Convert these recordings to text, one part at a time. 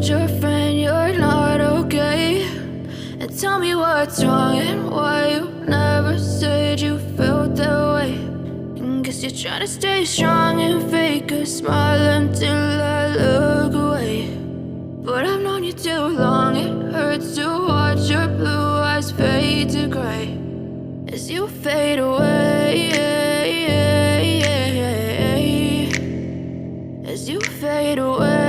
told your friend you're not okay? And tell me what's wrong and why you never said you felt that way. And guess you're trying to stay strong and fake a smile until I look away. But I've known you too long, it hurts to watch your blue eyes fade to gray as you fade away, as you fade away.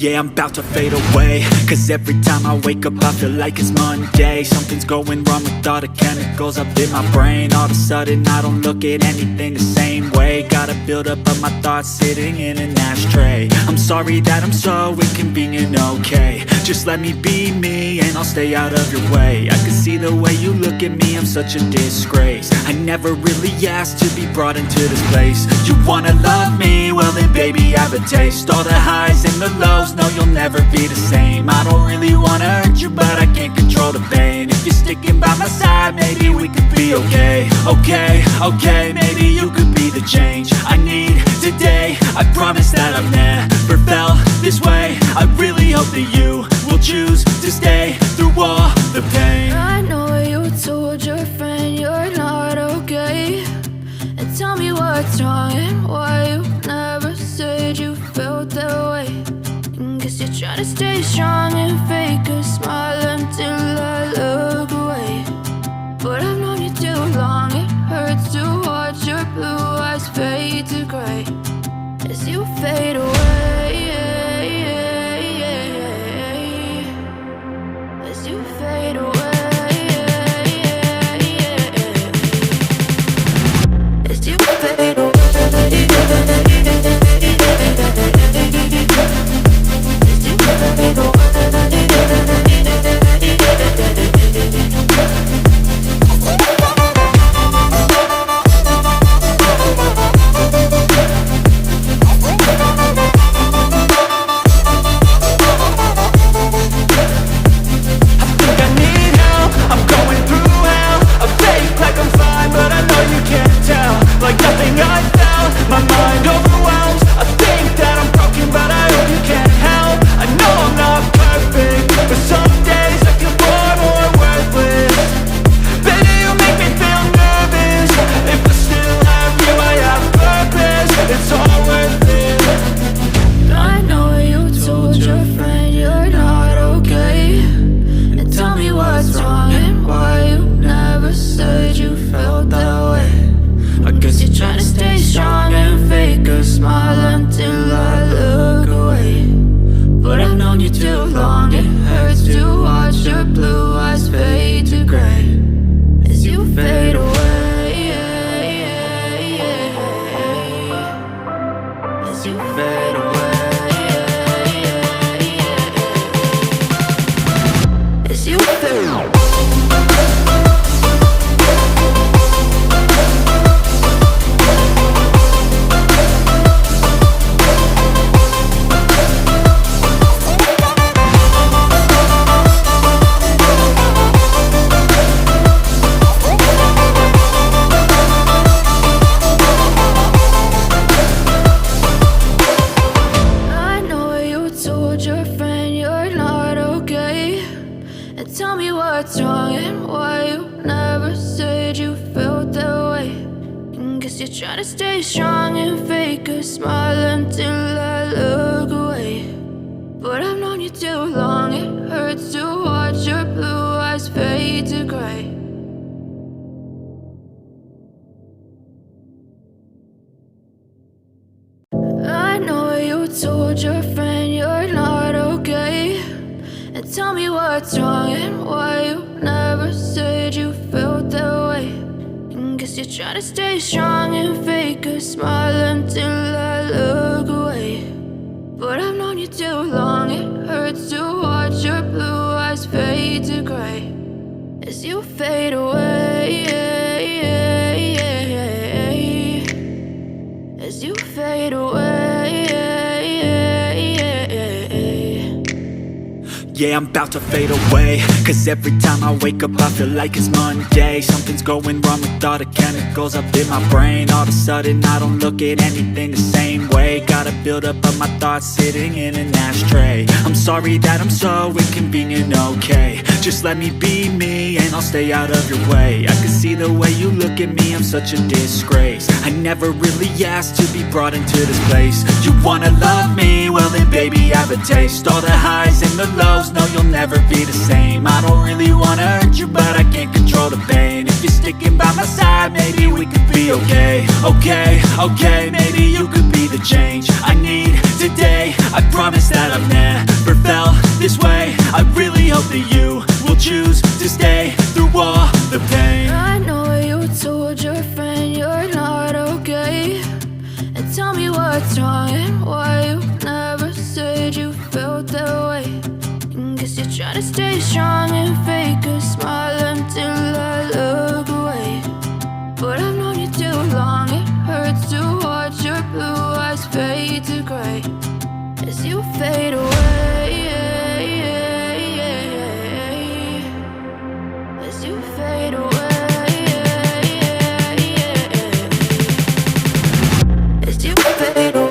Yeah, I'm about to fade away, cause every time I wake up I feel like it's Monday. Something's going wrong with all the chemicals up in my brain. All of a sudden I don't look at anything the same way. Got a buildup of my thoughts sitting in an ashtray. I'm sorry that I'm so inconvenient, okay? Just let me be me and I'll stay out of your way. I can see the way you look at me, I'm such a disgrace. I never really asked to be brought into this place. You wanna love me? Well then baby have a taste. All the highs and the lows, no you'll never be the same. I don't really wanna hurt you but I can't control the pain. If you're sticking by my side maybe we could be okay. Okay, maybe you could be the change I need today. I promise that I've never felt this way. I really hope that you will choose to stay through all the pain. I know you told your friend you're not okay. And tell me what's wrong and why you never said you felt that way. And guess you're trying to stay strong and fake a smile until I look away. But I've known you too long, it hurts to watch your blue eyes fade to gray as you fade away, as you fade away, as you fade away. Yeah, I'm about to fade away, cause every time I wake up I feel like it's Monday. Something's going wrong with all the chemicals up in my brain. All of a sudden I don't look at anything the same way. Gotta build up of my thoughts sitting in an ashtray. I'm sorry that I'm so inconvenient, okay. Just let me be me and I'll stay out of your way. I can see the way you look at me, I'm such a disgrace. I never really asked to be brought into this place. You wanna love me? Well then baby I have a taste. All the highs and the lows, no you'll never be the same. I don't really wanna hurt you but I can't control the pain. If you're sticking by my side, maybe we could be okay. Okay, maybe you could be the change I need today. I promise that I've never felt this way. I really hope that you will choose to stay through all the pain. I know you told your friend you're not okay, and tell me what's wrong and why you never said you felt that way. Guess you're trying to stay strong and fake a smile until I look away. But I've known you too long, it hurts to watch your blue eyes fade to gray as you fade away. As you fade away. As you fade away.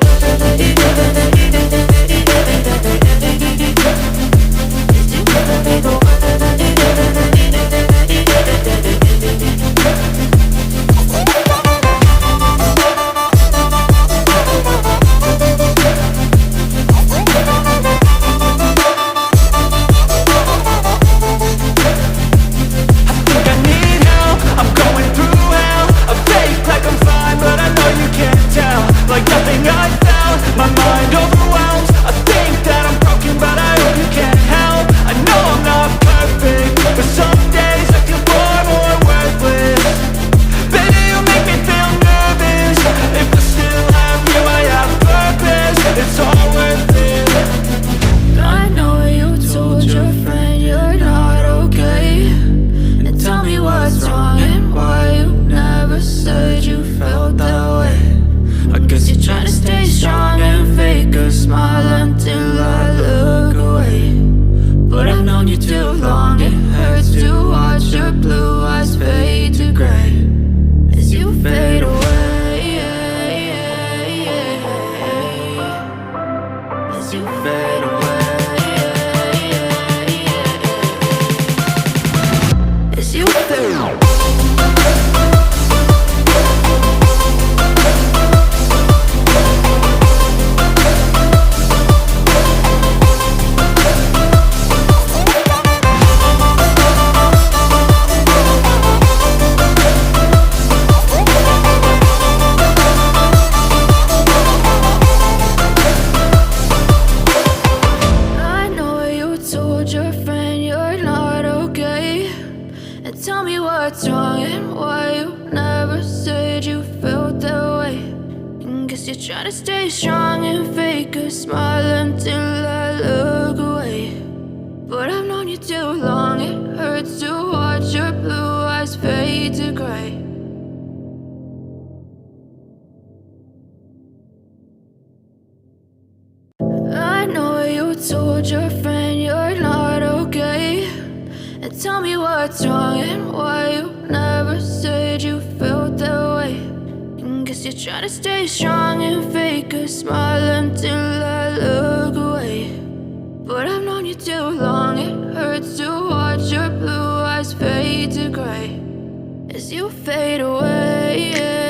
As you fade away.